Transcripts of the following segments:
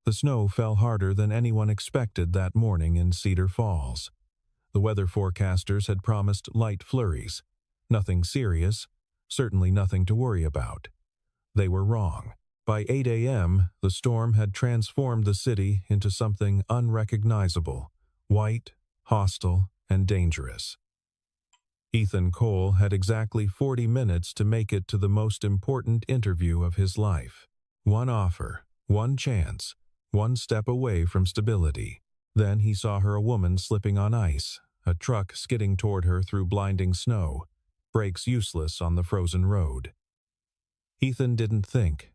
The snow fell harder than anyone expected that morning in Cedar Falls. The weather forecasters had promised light flurries. Nothing serious, certainly nothing to worry about. They were wrong. By 8 a.m., the storm had transformed the city into something unrecognizable, white, hostile, and dangerous. Ethan Cole had exactly 40 minutes to make it to the most important interview of his life. One offer, one chance, one step away from stability. Then he saw her, a woman slipping on ice, a truck skidding toward her through blinding snow, brakes useless on the frozen road. Ethan didn't think.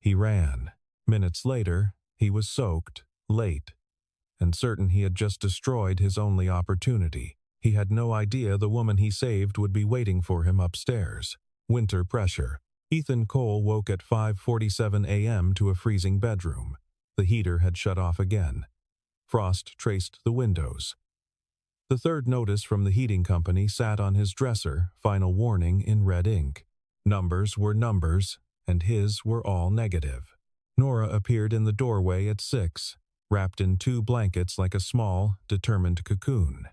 He ran. Minutes later, he was soaked, late, and certain he had just destroyed his only opportunity. He had no idea the woman he saved would be waiting for him upstairs. Winter pressure. Ethan Cole woke at 5:47 a.m. to a freezing bedroom. The heater had shut off again. Frost traced the windows. The third notice from the heating company sat on his dresser, final warning in red ink. Numbers were numbers, and his were all negative. Nora appeared in the doorway at 6, wrapped in 2 blankets like a small, determined cocoon.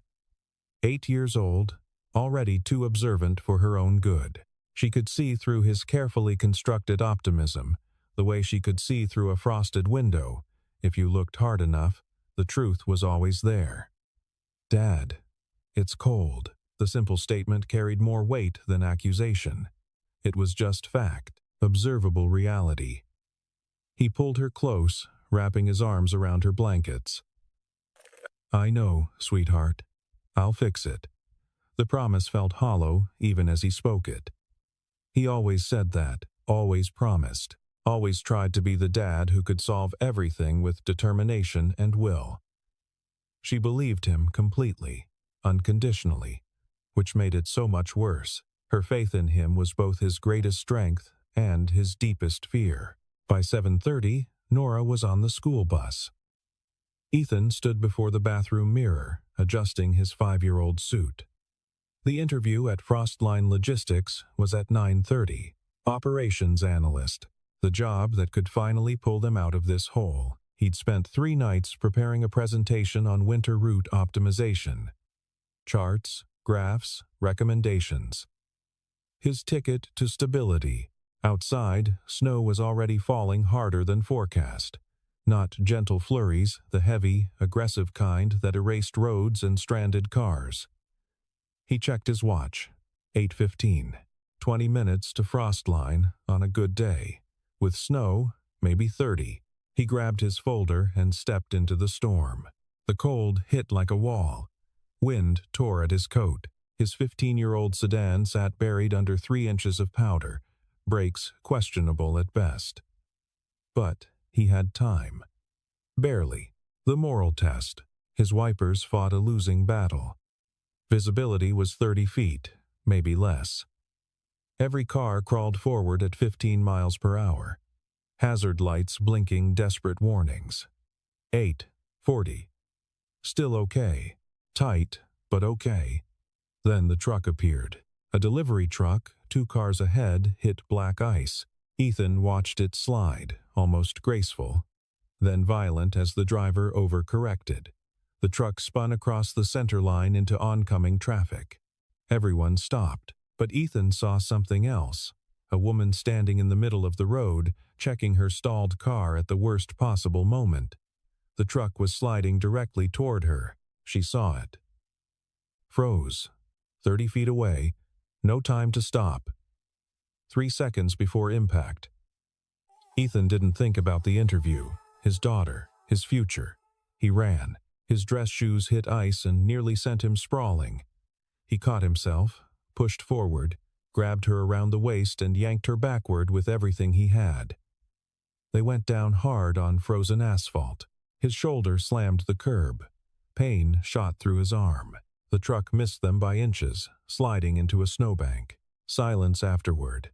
8 years old, already too observant for her own good. She could see through his carefully constructed optimism, the way she could see through a frosted window. If you looked hard enough, the truth was always there. "Dad, it's cold." The simple statement carried more weight than accusation. It was just fact, observable reality. He pulled her close, wrapping his arms around her blankets. "I know, sweetheart. I'll fix it." The promise felt hollow even as he spoke it. He always said that, always promised, always tried to be the dad who could solve everything with determination and will. She believed him completely, unconditionally, which made it so much worse. Her faith in him was both his greatest strength and his deepest fear. By 7:30, Nora was on the school bus. Ethan stood before the bathroom mirror, adjusting his 5-year-old suit. The interview at Frostline Logistics was at 9:30. Operations analyst, the job that could finally pull them out of this hole. He'd spent 3 nights preparing a presentation on winter route optimization. Charts, graphs, recommendations. His ticket to stability. Outside, snow was already falling harder than forecast. Not gentle flurries, the heavy, aggressive kind that erased roads and stranded cars. He checked his watch. 8:15. 20 minutes to Frostline on a good day. With snow, maybe 30. He grabbed his folder and stepped into the storm. The cold hit like a wall. Wind tore at his coat. His 15-year-old sedan sat buried under 3 inches of powder, brakes questionable at best. But he had time. Barely. The moral test. His wipers fought a losing battle. Visibility was 30 feet, maybe less. Every car crawled forward at 15 miles per hour. Hazard lights blinking desperate warnings. 8:40. Still okay. Tight, but okay. Then the truck appeared. A delivery truck, 2 cars ahead, hit black ice. Ethan watched it slide, almost graceful, then violent as the driver overcorrected. The truck spun across the center line into oncoming traffic. Everyone stopped, but Ethan saw something else. A woman standing in the middle of the road, checking her stalled car at the worst possible moment. The truck was sliding directly toward her. She saw it. Froze. 30 feet away. No time to stop. 3 seconds before impact. Ethan didn't think about the interview, his daughter, his future. He ran. His dress shoes hit ice and nearly sent him sprawling. He caught himself, pushed forward, grabbed her around the waist and yanked her backward with everything he had. They went down hard on frozen asphalt. His shoulder slammed the curb. Pain shot through his arm. The truck missed them by inches, sliding into a snowbank. Silence afterward.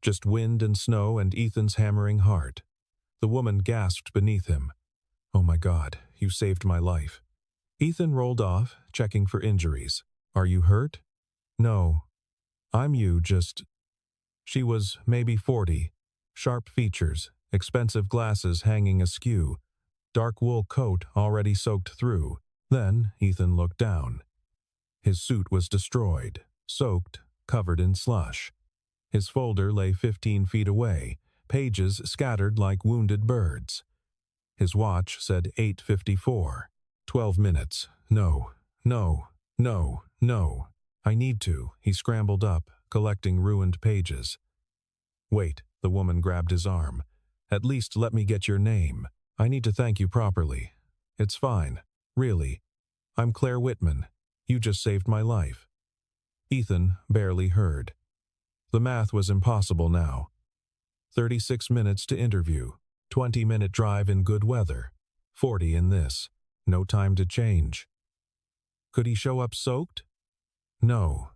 Just wind and snow and Ethan's hammering heart. The woman gasped beneath him. "Oh my God, you saved my life." Ethan rolled off, checking for injuries. "Are you hurt?" "No. I'm you, just..." She was maybe 40. Sharp features, expensive glasses hanging askew, dark wool coat already soaked through. Then Ethan looked down. His suit was destroyed, soaked, covered in slush. His folder lay 15 feet away, pages scattered like wounded birds. His watch said 8:54. 12 minutes. No, no, no, no. I need to. He scrambled up, collecting ruined pages. Wait, the woman grabbed his arm. At least let me get your name. I need to thank you properly. It's fine. Really. I'm Claire Whitman. You just saved my life. Ethan barely heard. The math was impossible now. 36 minutes to interview, 20-minute drive in good weather, 40 in this. No time to change. Could he show up soaked? No.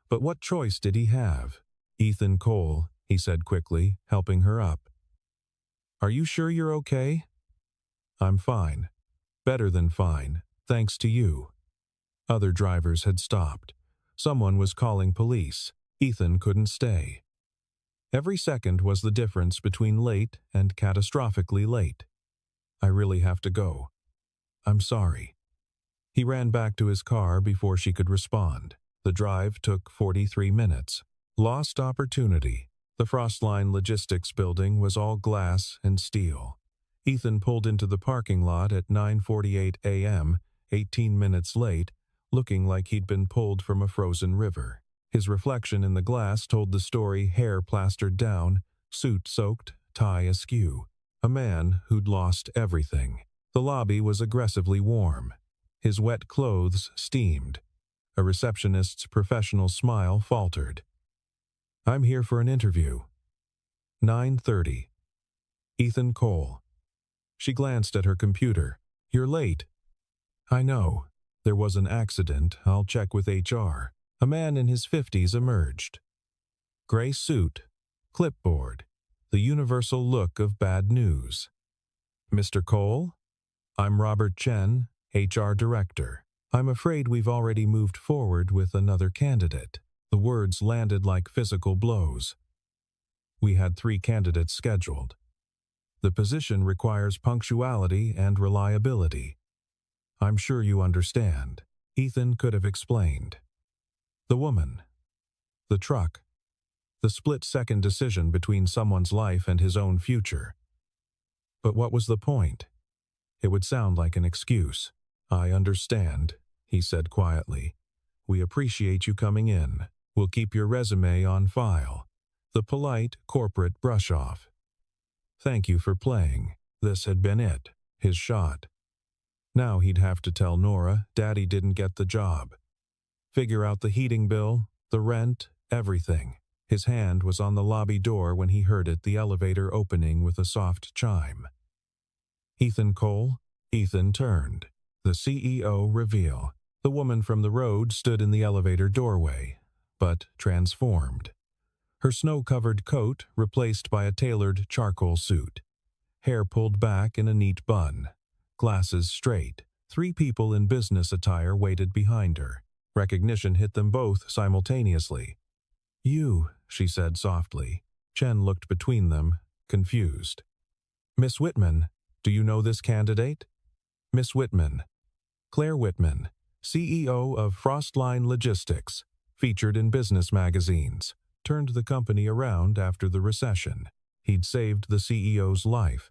But what choice did he have? Ethan Cole, he said quickly, helping her up. Are you sure you're okay? I'm fine. Better than fine, thanks to you. Other drivers had stopped. Someone was calling police. Ethan couldn't stay. Every second was the difference between late and catastrophically late. I really have to go. I'm sorry. He ran back to his car before she could respond. The drive took 43 minutes. Lost opportunity. The Frostline Logistics building was all glass and steel. Ethan pulled into the parking lot at 9:48 a.m., 18 minutes late, looking like he'd been pulled from a frozen river. His reflection in the glass told the story, hair plastered down, suit soaked, tie askew. A man who'd lost everything. The lobby was aggressively warm. His wet clothes steamed. A receptionist's professional smile faltered. I'm here for an interview. 9:30. Ethan Cole. She glanced at her computer. You're late. I know. There was an accident. I'll check with HR. A man in his 50s emerged. Gray suit, clipboard, the universal look of bad news. Mr. Cole? I'm Robert Chen, HR Director. I'm afraid we've already moved forward with another candidate. The words landed like physical blows. We had 3 candidates scheduled. The position requires punctuality and reliability. I'm sure you understand. Ethan could have explained. The woman. The truck. The split-second decision between someone's life and his own future. But what was the point? It would sound like an excuse. I understand, he said quietly. We appreciate you coming in. We'll keep your resume on file. The polite corporate brush-off. Thank you for playing. This had been it, his shot. Now he'd have to tell Nora Daddy didn't get the job. Figure out the heating bill, the rent, everything. His hand was on the lobby door when he heard it, the elevator opening with a soft chime. Ethan Cole? Ethan turned. The CEO reveal. The woman from the road stood in the elevator doorway, but transformed. Her snow-covered coat replaced by a tailored charcoal suit. Hair pulled back in a neat bun. Glasses straight. 3 people in business attire waited behind her. Recognition hit them both simultaneously. You, she said softly. Chen looked between them, confused. Miss Whitman, do you know this candidate? Miss Whitman. Claire Whitman, CEO of Frostline Logistics, featured in business magazines, turned the company around after the recession. He'd saved the CEO's life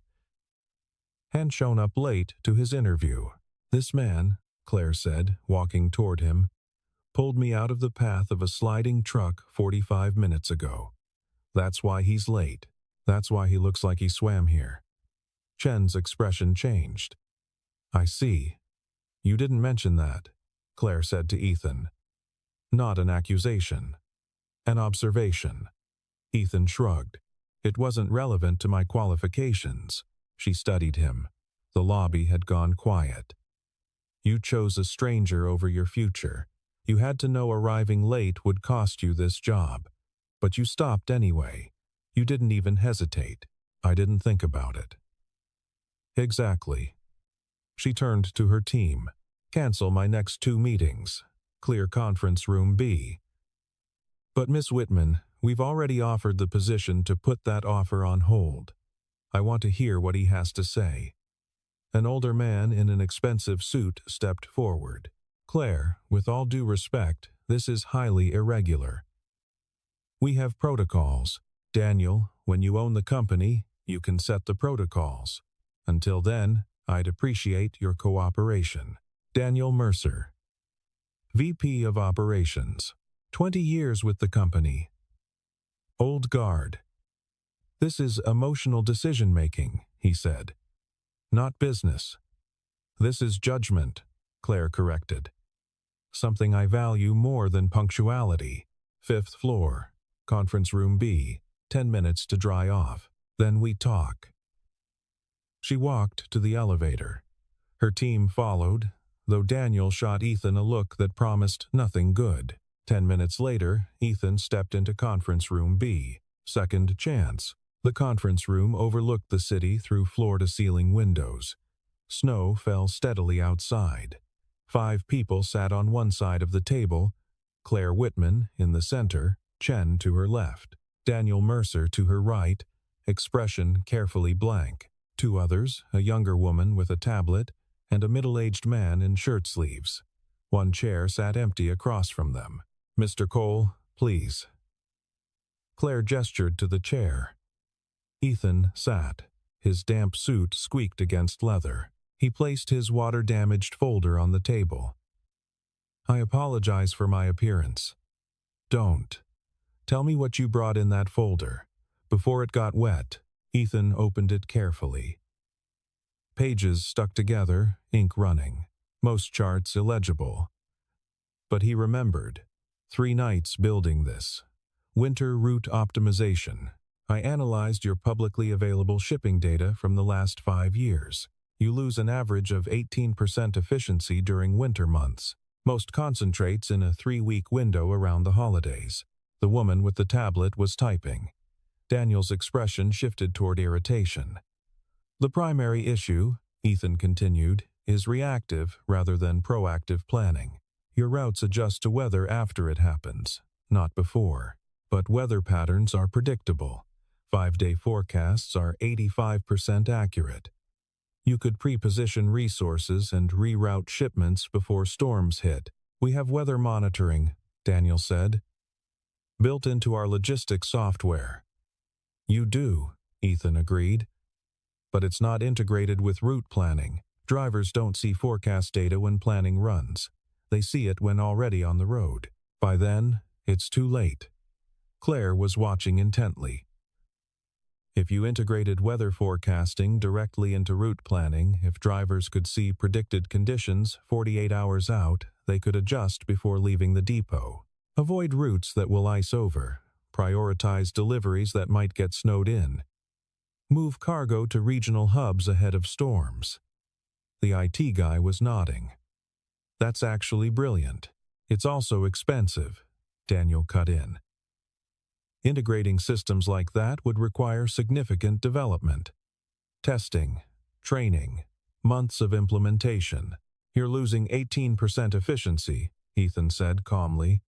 and shown up late to his interview. This man, Claire said, walking toward him, pulled me out of the path of a sliding truck 45 minutes ago. That's why he's late. That's why he looks like he swam here. Chen's expression changed. I see. You didn't mention that, Claire said to Ethan. Not an accusation. An observation. Ethan shrugged. It wasn't relevant to my qualifications. She studied him. The lobby had gone quiet. You chose a stranger over your future. You had to know arriving late would cost you this job. But you stopped anyway. You didn't even hesitate. I didn't think about it. Exactly. She turned to her team. Cancel my next 2 meetings. Clear conference room B. But Miss Whitman, we've already offered the position to put that offer on hold. I want to hear what he has to say. An older man in an expensive suit stepped forward. Claire, with all due respect, this is highly irregular. We have protocols. Daniel, when you own the company, you can set the protocols. Until then, I'd appreciate your cooperation. Daniel Mercer, VP of Operations. 20 years with the company. Old guard. This is emotional decision-making, he said. Not business. This is judgment, Claire corrected. Something I value more than punctuality. 5th floor, conference room B, 10 minutes to dry off. Then we talk. She walked to the elevator. Her team followed, though Daniel shot Ethan a look that promised nothing good. 10 minutes later, Ethan stepped into conference room B, second chance. The conference room overlooked the city through floor-to-ceiling windows. Snow fell steadily outside. 5 people sat on one side of the table, Claire Whitman in the center, Chen to her left, Daniel Mercer to her right, expression carefully blank. 2 others, a younger woman with a tablet, and a middle-aged man in shirt sleeves. 1 chair sat empty across from them. Mr. Cole, please. Claire gestured to the chair. Ethan sat. His damp suit squeaked against leather. He placed his water-damaged folder on the table. I apologize for my appearance. Don't. Tell me what you brought in that folder. Before it got wet, Ethan opened it carefully. Pages stuck together, ink running. Most charts illegible. But he remembered. 3 nights building this. Winter route optimization. I analyzed your publicly available shipping data from the last 5 years. You lose an average of 18% efficiency during winter months. Most concentrates in a 3-week window around the holidays. The woman with the tablet was typing. Daniel's expression shifted toward irritation. The primary issue, Ethan continued, is reactive rather than proactive planning. Your routes adjust to weather after it happens, not before. But weather patterns are predictable. 5-day forecasts are 85% accurate. You could pre-position resources and reroute shipments before storms hit. We have weather monitoring, Daniel said, built into our logistics software. You do, Ethan agreed. But it's not integrated with route planning. Drivers don't see forecast data when planning runs. They see it when already on the road. By then, it's too late. Claire was watching intently. If you integrated weather forecasting directly into route planning, if drivers could see predicted conditions 48 hours out, they could adjust before leaving the depot. Avoid routes that will ice over. Prioritize deliveries that might get snowed in. Move cargo to regional hubs ahead of storms. The IT guy was nodding. That's actually brilliant. It's also expensive, Daniel cut in. Integrating systems like that would require significant development. Testing, training, months of implementation. You're losing 18% efficiency, Ethan said calmly.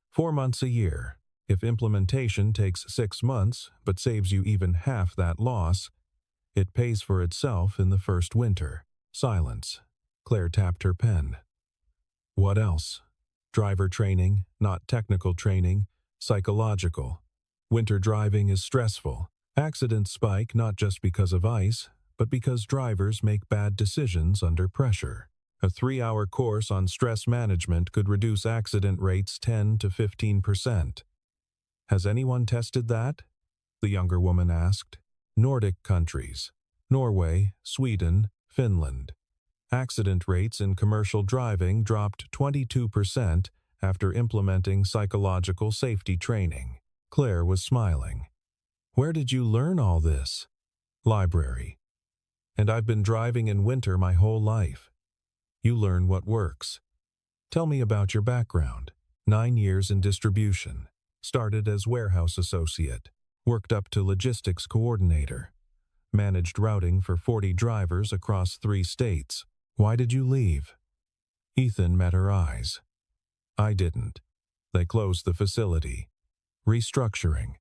4 months a year. If implementation takes 6 months, but saves you even half that loss, it pays for itself in the first winter. Silence. Claire tapped her pen. What else? Driver training, not technical training, psychological. Winter driving is stressful. Accidents spike not just because of ice, but because drivers make bad decisions under pressure. A 3-hour course on stress management could reduce accident rates 10 to 15%. Has anyone tested that? The younger woman asked. Nordic countries. Norway, Sweden, Finland. Accident rates in commercial driving dropped 22% after implementing psychological safety training. Claire was smiling. Where did you learn all this? Library. And I've been driving in winter my whole life. You learn what works. Tell me about your background. 9 years in distribution. Started as warehouse associate. Worked up to logistics coordinator. Managed routing for 40 drivers across 3 states. Why did you leave? Ethan met her eyes. I didn't. They closed the facility. Restructuring.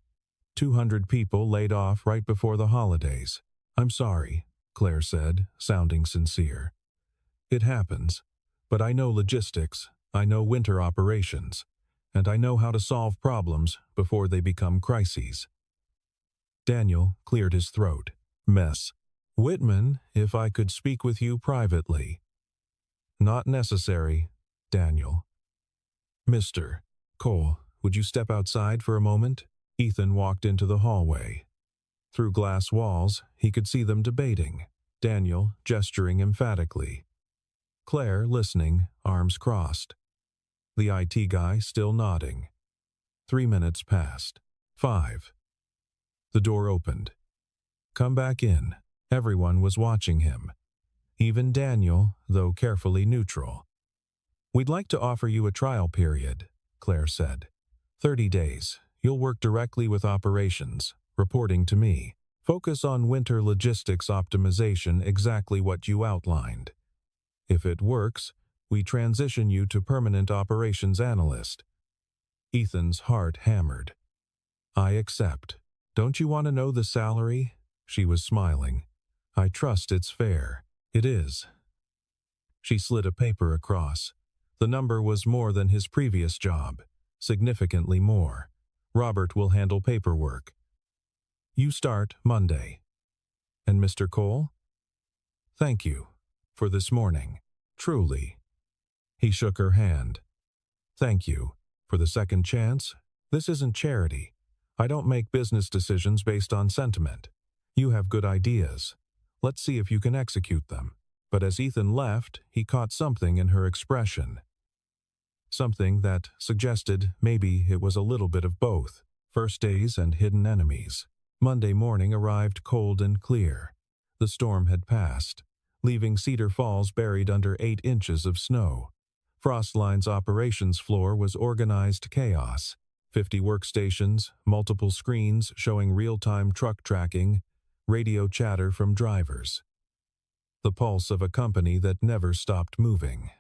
200 people laid off right before the holidays. I'm sorry, Claire said, sounding sincere. It happens, but I know logistics, I know winter operations, and I know how to solve problems before they become crises. Daniel cleared his throat. Mess. Whitman, if I could speak with you privately. Not necessary, Daniel. Mr. Cole, would you step outside for a moment? Ethan walked into the hallway. Through glass walls, he could see them debating, Daniel gesturing emphatically. Claire listening, arms crossed. The IT guy still nodding. 3 minutes passed. 5. The door opened. Come back in. Everyone was watching him. Even Daniel, though carefully neutral. We'd like to offer you a trial period, Claire said. 30 days. You'll work directly with operations, reporting to me. Focus on winter logistics optimization, exactly what you outlined. If it works, we transition you to permanent operations analyst. Ethan's heart hammered. I accept. Don't you want to know the salary? She was smiling. I trust it's fair. It is. She slid a paper across. The number was more than his previous job, significantly more. Robert will handle paperwork. You start Monday. And Mr. Cole? Thank you for this morning, truly. He shook her hand. Thank you for the second chance. This isn't charity. I don't make business decisions based on sentiment. You have good ideas. Let's see if you can execute them. But as Ethan left, he caught something in her expression. Something that suggested maybe it was a little bit of both, first days and hidden enemies. Monday morning arrived cold and clear. The storm had passed, leaving Cedar Falls buried under 8 inches of snow. Frostline's operations floor was organized chaos. 50 workstations, multiple screens showing real-time truck tracking, radio chatter from drivers. The pulse of a company that never stopped moving.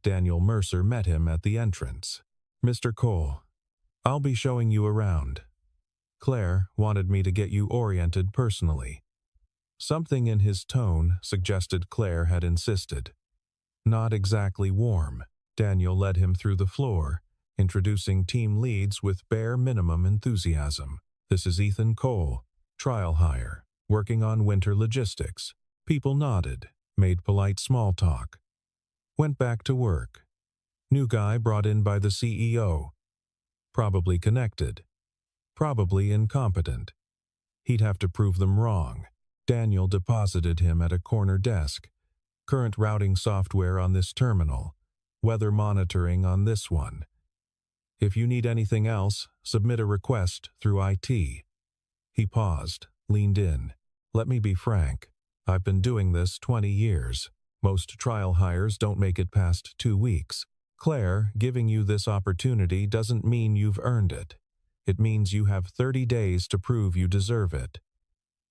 Daniel Mercer met him at the entrance. Mr. Cole, I'll be showing you around. Claire wanted me to get you oriented personally. Something in his tone suggested Claire had insisted. Not exactly warm, Daniel led him through the floor, introducing team leads with bare minimum enthusiasm. This is Ethan Cole, trial hire, working on winter logistics. People nodded, made polite small talk. Went back to work. New guy brought in by the CEO. Probably connected. Probably incompetent. He'd have to prove them wrong. Daniel deposited him at a corner desk. Current routing software on this terminal. Weather monitoring on this one. If you need anything else, submit a request through IT. He paused, leaned in. Let me be frank. I've been doing this 20 years. Most trial hires don't make it past 2 weeks. Claire, giving you this opportunity doesn't mean you've earned it. It means you have 30 days to prove you deserve it.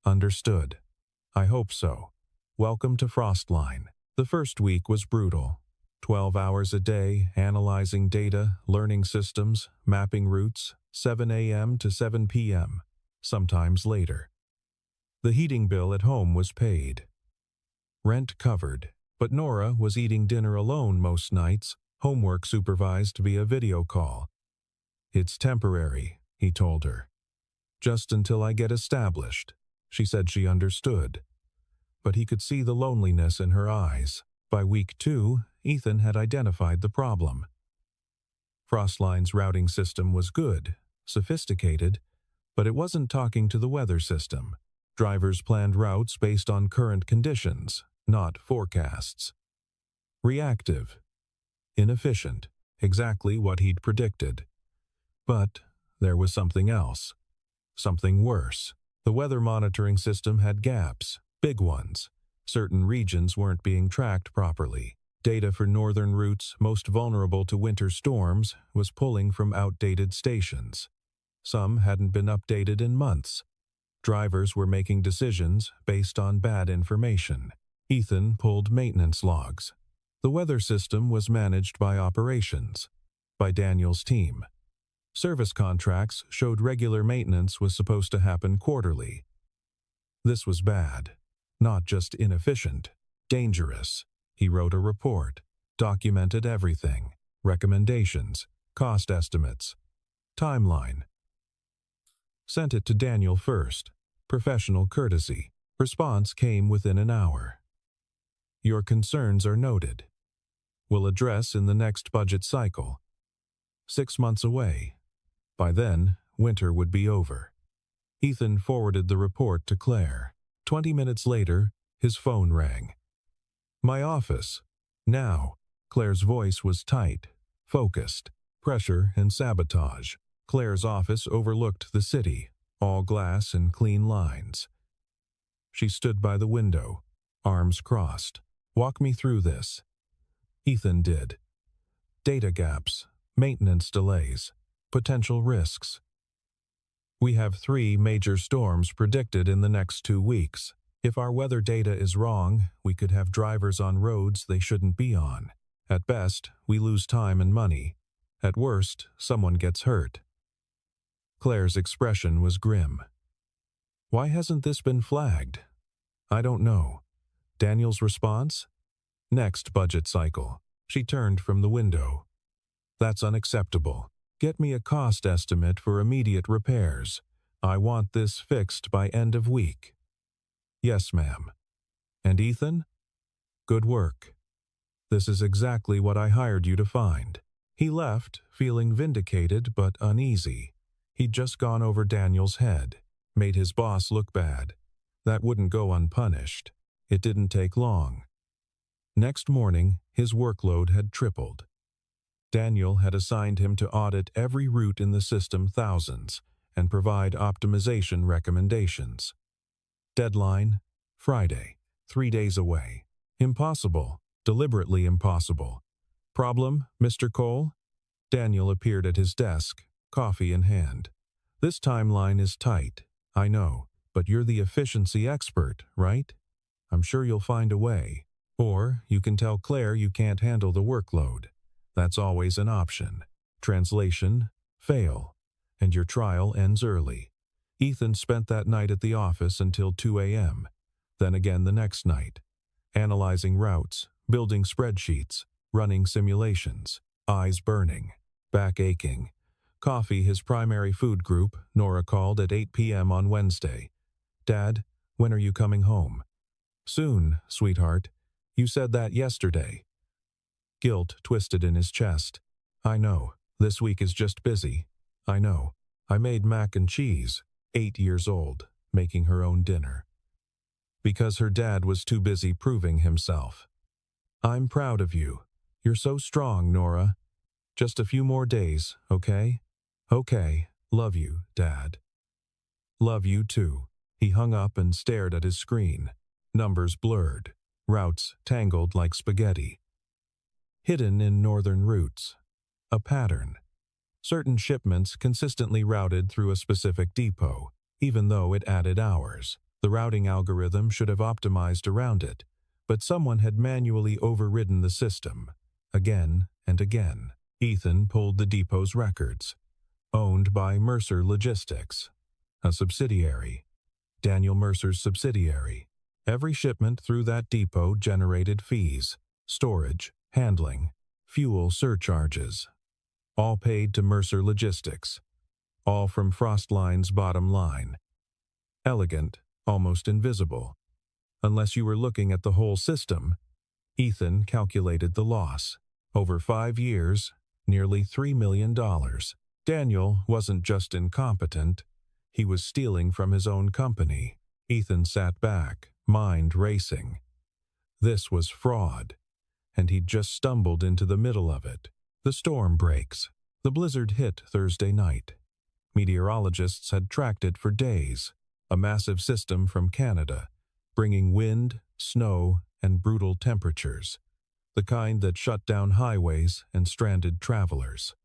Understood. I hope so. Welcome to Frostline. The first week was brutal. 12 hours a day, analyzing data, learning systems, mapping routes, 7 a.m. to 7 p.m., sometimes later. The heating bill at home was paid. Rent covered, but Nora was eating dinner alone most nights, homework supervised via video call. It's temporary, he told her. Just until I get established. She said she understood. But he could see the loneliness in her eyes. By week 2, Ethan had identified the problem. Frostline's routing system was good, sophisticated, but it wasn't talking to the weather system. Drivers planned routes based on current conditions, not forecasts. Reactive. Inefficient. Exactly what he'd predicted. But there was something else. Something worse. The weather monitoring system had gaps, big ones. Certain regions weren't being tracked properly. Data for northern routes most vulnerable to winter storms was pulling from outdated stations. Some hadn't been updated in months. Drivers were making decisions based on bad information. Ethan pulled maintenance logs. The weather system was managed by operations, by Daniel's team. Service contracts showed regular maintenance was supposed to happen quarterly. This was bad. Not just inefficient, dangerous. He wrote a report, documented everything, recommendations, cost estimates, timeline. Sent it to Daniel first. Professional courtesy. Response came within an hour. Your concerns are noted. Will address in the next budget cycle. 6 months away. By then, winter would be over. Ethan forwarded the report to Claire. 20 minutes later, his phone rang. My office. Now. Claire's voice was tight, focused. Pressure and sabotage. Claire's office overlooked the city, all glass and clean lines. She stood by the window, arms crossed. Walk me through this. Ethan did. Data gaps, maintenance delays, potential risks. We have 3 major storms predicted in the next 2 weeks. If our weather data is wrong, we could have drivers on roads they shouldn't be on. At best, we lose time and money. At worst, someone gets hurt. Claire's expression was grim. Why hasn't this been flagged? I don't know. Daniel's response? Next budget cycle. She turned from the window. That's unacceptable. Get me a cost estimate for immediate repairs. I want this fixed by end of week. Yes, ma'am. And Ethan? Good work. This is exactly what I hired you to find. He left, feeling vindicated but uneasy. He'd just gone over Daniel's head, made his boss look bad. That wouldn't go unpunished. It didn't take long. Next morning, his workload had tripled. Daniel had assigned him to audit every route in the system thousands and provide optimization recommendations. Deadline, Friday, 3 days away. Impossible, deliberately impossible. Problem, Mr. Cole? Daniel appeared at his desk, coffee in hand. This timeline is tight, I know, but you're the efficiency expert, right? I'm sure you'll find a way. Or you can tell Claire you can't handle the workload. That's always an option. Translation, fail, and your trial ends early. Ethan spent that night at the office until 2 a.m., then again the next night, analyzing routes, building spreadsheets, running simulations, eyes burning, back aching. Coffee his primary food group, Nora called at 8 p.m. on Wednesday. Dad, when are you coming home? Soon, sweetheart. You said that yesterday. Guilt twisted in his chest. I know, this week is just busy. I know. I made mac and cheese, 8 years old, making her own dinner. Because her dad was too busy proving himself. I'm proud of you. You're so strong, Nora. Just a few more days, okay? Okay, love you, Dad. Love you too. He hung up and stared at his screen. Numbers blurred, routes tangled like spaghetti. Hidden in northern routes. A pattern. Certain shipments consistently routed through a specific depot, even though it added hours. The routing algorithm should have optimized around it, but someone had manually overridden the system, again and again. Ethan pulled the depot's records. Owned by Mercer Logistics, a subsidiary. Daniel Mercer's subsidiary. Every shipment through that depot generated fees, storage, handling, fuel surcharges. All paid to Mercer Logistics. All from Frostline's bottom line. Elegant, almost invisible. Unless you were looking at the whole system. Ethan calculated the loss. Over 5 years, nearly $3 million. Daniel wasn't just incompetent, he was stealing from his own company. Ethan sat back, mind racing. This was fraud, and he'd just stumbled into the middle of it. The storm breaks. The blizzard hit Thursday night. Meteorologists had tracked it for days, a massive system from Canada, bringing wind, snow, and brutal temperatures, the kind that shut down highways and stranded travelers.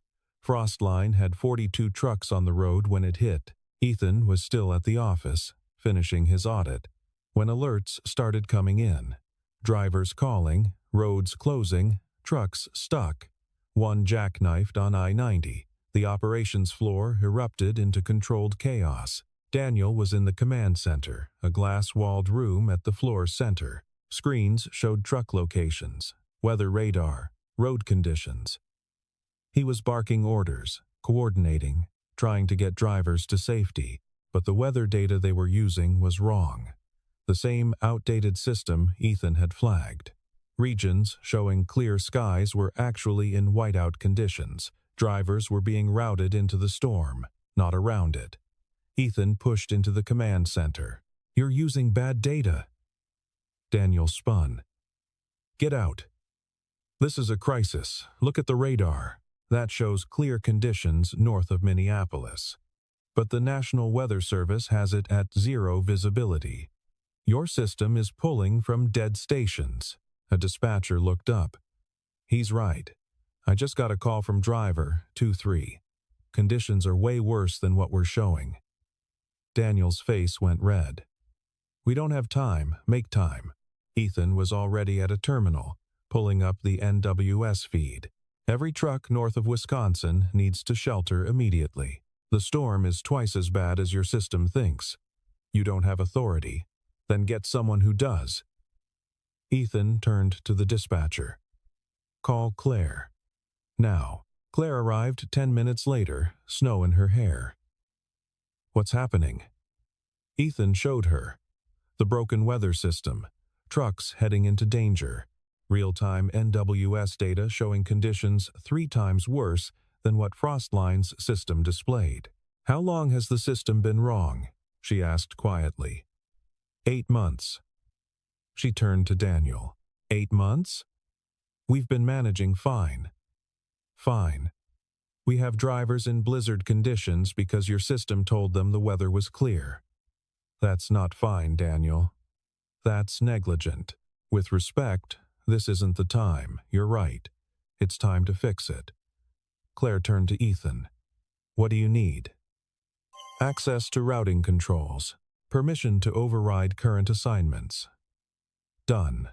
Frostline had 42 trucks on the road when it hit. Ethan was still at the office, finishing his audit, when alerts started coming in. Drivers calling, roads closing, trucks stuck. One jackknifed on I-90. The operations floor erupted into controlled chaos. Daniel was in the command center, a glass-walled room at the floor's center. Screens showed truck locations, weather radar, road conditions. He was barking orders, coordinating, trying to get drivers to safety, but the weather data they were using was wrong. The same outdated system Ethan had flagged. Regions showing clear skies were actually in whiteout conditions. Drivers were being routed into the storm, not around it. Ethan pushed into the command center. "You're using bad data." Daniel spun. "Get out. This is a crisis. Look at the radar. That shows clear conditions north of Minneapolis. But the National Weather Service has it at 0 visibility. Your system is pulling from dead stations." A dispatcher looked up. "He's right. I just got a call from driver 23. Conditions are way worse than what we're showing." Daniel's face went red. "We don't have time. Make time." Ethan was already at a terminal, pulling up the NWS feed. "Every truck north of Wisconsin needs to shelter immediately. The storm is twice as bad as your system thinks. You don't have authority. Then get someone who does." Ethan turned to the dispatcher. "Call Claire." Now. Claire arrived 10 minutes later, snow in her hair. "What's happening?" Ethan showed her. The broken weather system, trucks heading into danger, real-time NWS data showing conditions 3 times worse than what Frostline's system displayed. "How long has the system been wrong?" she asked quietly. 8 months. She turned to Daniel. 8 months? "We've been managing fine." "Fine. We have drivers in blizzard conditions because your system told them the weather was clear." "That's not fine, Daniel. That's negligent. With respect, this isn't the time. You're right. It's time to fix it." Claire turned to Ethan. "What do you need?" "Access to routing controls. Permission to override current assignments." "Done."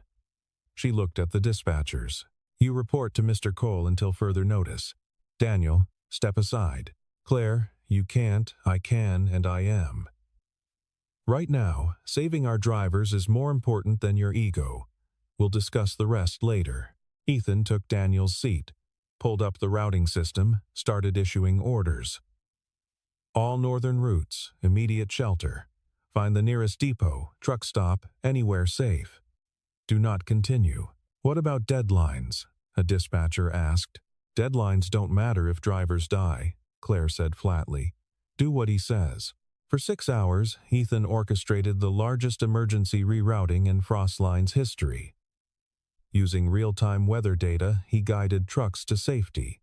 She looked at the dispatchers. "You report to Mr. Cole until further notice. Daniel, step aside. Claire, you can't, I can, and I am. Right now, saving our drivers is more important than your ego. We'll discuss the rest later." Ethan took Daniel's seat, pulled up the routing system, started issuing orders. "All northern routes, immediate shelter. Find the nearest depot, truck stop, anywhere safe. Do not continue." "What about deadlines?" a dispatcher asked. "Deadlines don't matter if drivers die," Claire said flatly. "Do what he says." For 6 hours, Ethan orchestrated the largest emergency rerouting in Frostline's history. Using real-time weather data, he guided trucks to safety.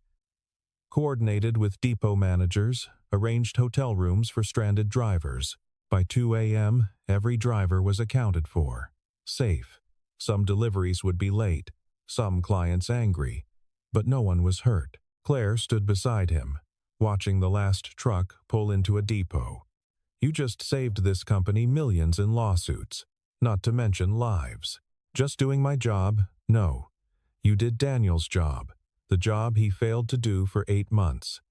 Coordinated with depot managers, arranged hotel rooms for stranded drivers. By 2 a.m., every driver was accounted for. Safe. Some deliveries would be late, some clients angry, but no one was hurt. Claire stood beside him, watching the last truck pull into a depot. "You just saved this company millions in lawsuits, not to mention lives." "Just doing my job?" "No. You did Daniel's job, the job he failed to do for 8 months.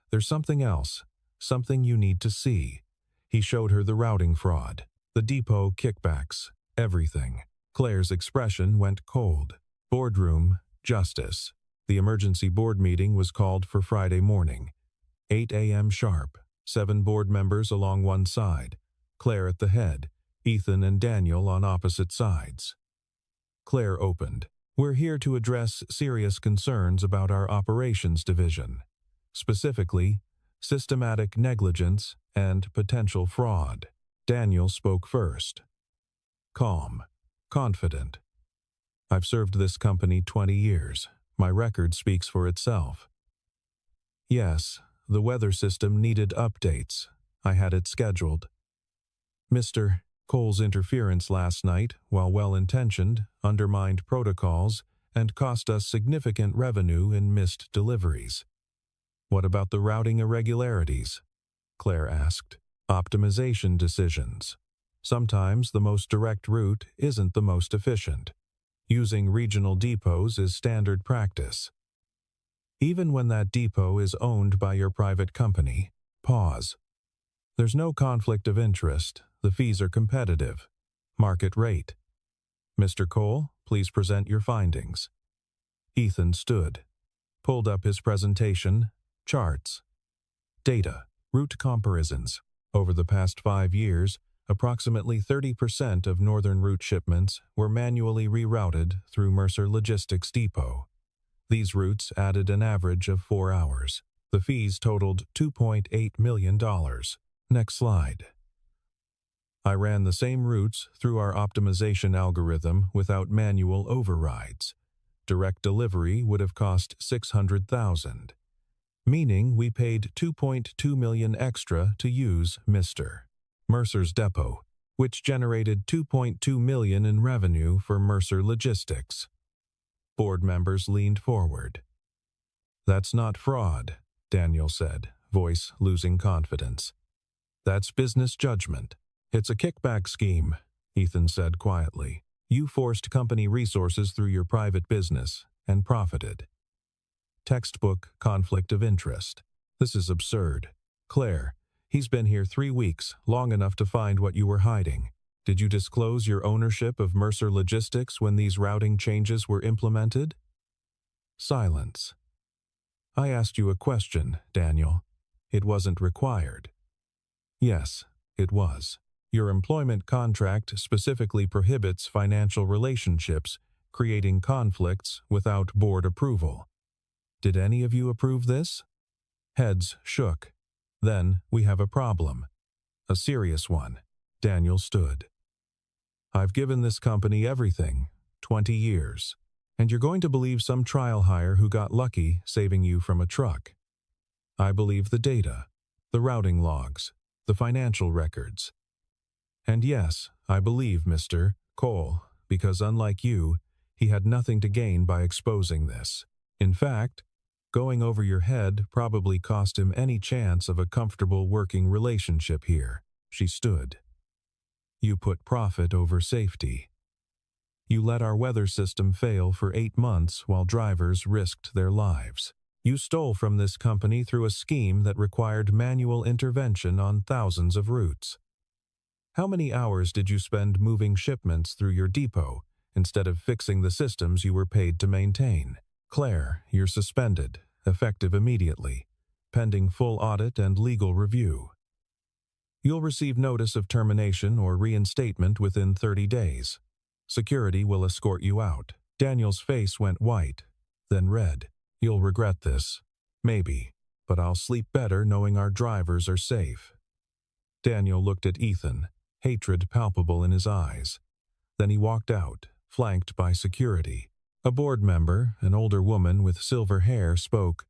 There's something else, something you need to see." He showed her the routing fraud, the depot kickbacks, everything. Claire's expression went cold. Boardroom, justice. The emergency board meeting was called for Friday morning. 8 a.m. sharp. 7 board members along one side. Claire at the head, Ethan and Daniel on opposite sides. Claire opened. "We're here to address serious concerns about our operations division. Specifically, systematic negligence and potential fraud." Daniel spoke first. Calm. Confident. "I've served this company 20 years. My record speaks for itself." "Yes, the weather system needed updates. I had it scheduled. Mr. Cole's interference last night, while well-intentioned, undermined protocols and cost us significant revenue in missed deliveries." "What about the routing irregularities?" Claire asked. "Optimization decisions. Sometimes the most direct route isn't the most efficient. Using regional depots is standard practice. Even when that depot is owned by your private company." Pause. There's no conflict of interest. The fees are competitive. Market rate. Mr. Cole, please present your findings. Ethan stood, pulled up his presentation, charts, data, route comparisons. Over the past 5 years, approximately 30% of northern route shipments were manually rerouted through Mercer Logistics Depot. These routes added an average of 4 hours. The fees totaled $2.8 million. Next slide. I ran the same routes through our optimization algorithm without manual overrides. Direct delivery would have cost $600,000, meaning we paid $2.2 million extra to use Mr. Mercer's depot, which generated $2.2 million in revenue for Mercer Logistics. Board members leaned forward. That's not fraud, Daniel said, voice losing confidence. That's business judgment. It's a kickback scheme, Ethan said quietly. You forced company resources through your private business and profited. Textbook conflict of interest. This is absurd. Claire, he's been here 3 weeks, long enough to find what you were hiding. Did you disclose your ownership of Mercer Logistics when these routing changes were implemented? Silence. I asked you a question, Daniel. It wasn't required. Yes, it was. Your employment contract specifically prohibits financial relationships, creating conflicts without board approval. Did any of you approve this? Heads shook. Then we have a problem. A serious one. Daniel stood. I've given this company everything, 20 years, and you're going to believe some trial hire who got lucky saving you from a truck. I believe the data, the routing logs, the financial records. And yes, I believe Mr. Cole, because unlike you, he had nothing to gain by exposing this. In fact, going over your head probably cost him any chance of a comfortable working relationship here. She stood. You put profit over safety. You let our weather system fail for 8 months while drivers risked their lives. You stole from this company through a scheme that required manual intervention on thousands of routes. How many hours did you spend moving shipments through your depot instead of fixing the systems you were paid to maintain? Claire, you're suspended, effective immediately, pending full audit and legal review. You'll receive notice of termination or reinstatement within 30 days. Security will escort you out. Daniel's face went white, then red. You'll regret this. Maybe, but I'll sleep better knowing our drivers are safe. Daniel looked at Ethan, hatred palpable in his eyes. Then he walked out, flanked by security. A board member, an older woman with silver hair, spoke.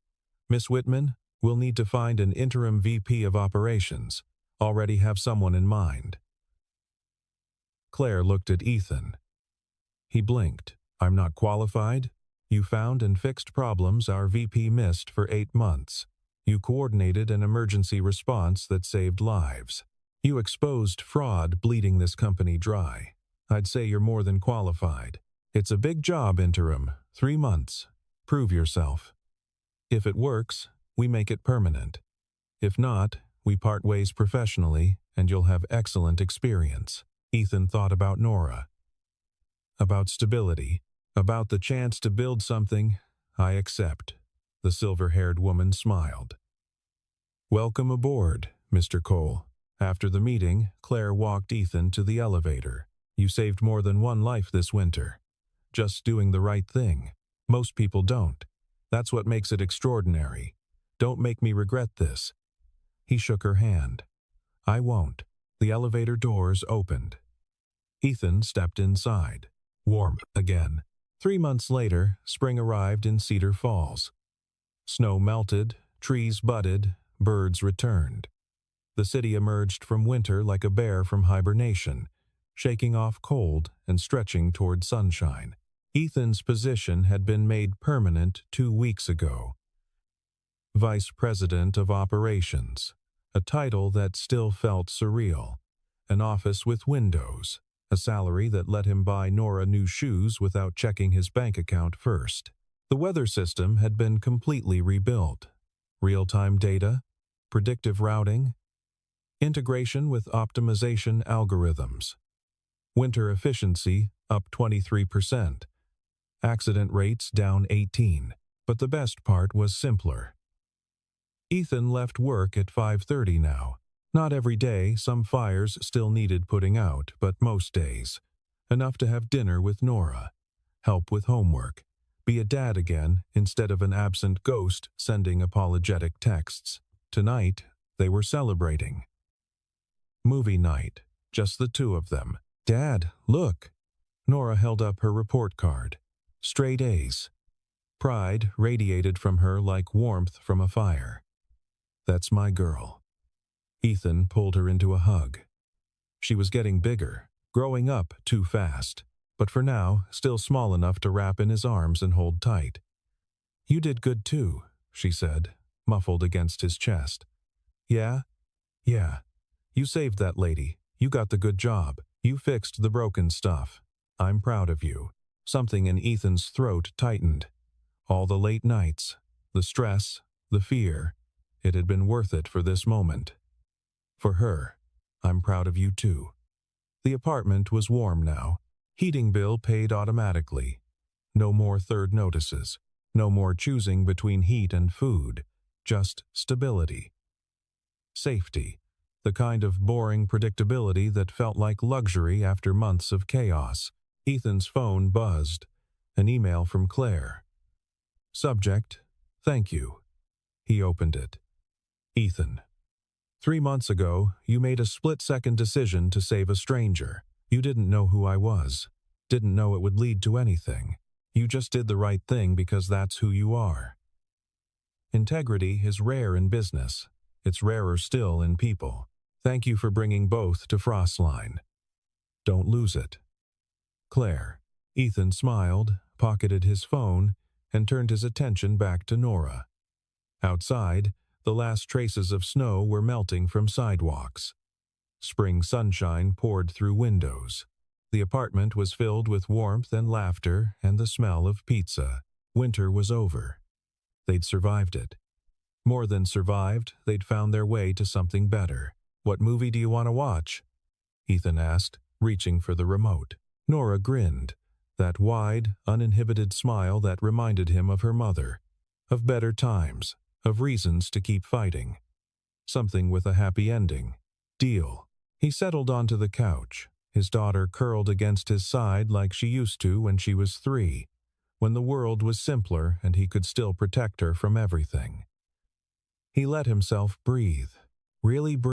Miss Whitman, we'll need to find an interim VP of operations. Already have someone in mind. Claire looked at Ethan. He blinked. I'm not qualified? You found and fixed problems our VP missed for 8 months. You coordinated an emergency response that saved lives. You exposed fraud bleeding this company dry. I'd say you're more than qualified. It's a big job, interim. 3 months. Prove yourself. If it works, we make it permanent. If not, we part ways professionally, and you'll have excellent experience. Ethan thought about Nora. About stability. About the chance to build something. I accept. The silver-haired woman smiled. Welcome aboard, Mr. Cole. After the meeting, Claire walked Ethan to the elevator. You saved more than one life this winter. Just doing the right thing. Most people don't. That's what makes it extraordinary. Don't make me regret this. He shook her hand. I won't. The elevator doors opened. Ethan stepped inside. Warm again. 3 months later, spring arrived in Cedar Falls. Snow melted, trees budded, birds returned. The city emerged from winter like a bear from hibernation, shaking off cold and stretching toward sunshine. Ethan's position had been made permanent 2 weeks ago. Vice President of Operations, a title that still felt surreal. An office with windows, a salary that let him buy Nora new shoes without checking his bank account first. The weather system had been completely rebuilt. Real-time data, predictive routing. Integration with optimization algorithms. Winter efficiency up 23%. Accident rates down 18%. But the best part was simpler. Ethan left work at 5:30 now. Not every day, some fires still needed putting out, but most days. Enough to have dinner with Nora, help with homework, be a dad again instead of an absent ghost sending apologetic texts. Tonight, they were celebrating. Movie night, just the two of them. "Dad, look." Nora held up her report card. Straight A's. Pride radiated from her like warmth from a fire. "That's my girl." Ethan pulled her into a hug. She was getting bigger, growing up too fast, but for now, still small enough to wrap in his arms and hold tight. "You did good too," she said, muffled against his chest. "Yeah? Yeah. You saved that lady. You got the good job. You fixed the broken stuff. I'm proud of you." Something in Ethan's throat tightened. All the late nights, the stress, the fear, it had been worth it for this moment. For her, "I'm proud of you too." The apartment was warm now. Heating bill paid automatically. No more third notices. No more choosing between heat and food. Just stability. Safety. The kind of boring predictability that felt like luxury after months of chaos. Ethan's phone buzzed. An email from Claire. Subject, "Thank you." He opened it. "Ethan. 3 months ago, you made a split-second decision to save a stranger. You didn't know who I was. Didn't know it would lead to anything. You just did the right thing because that's who you are. Integrity is rare in business. It's rarer still in people. Thank you for bringing both to Frostline. Don't lose it. Claire." Ethan smiled, pocketed his phone, and turned his attention back to Nora. Outside, the last traces of snow were melting from sidewalks. Spring sunshine poured through windows. The apartment was filled with warmth and laughter and the smell of pizza. Winter was over. They'd survived it. More than survived, they'd found their way to something better. "What movie do you want to watch?" Ethan asked, reaching for the remote. Nora grinned, that wide, uninhibited smile that reminded him of her mother, of better times, of reasons to keep fighting. Something with a happy ending. Deal. He settled onto the couch, his daughter curled against his side like she used to when she was 3, when the world was simpler and he could still protect her from everything. He let himself breathe, really breathe.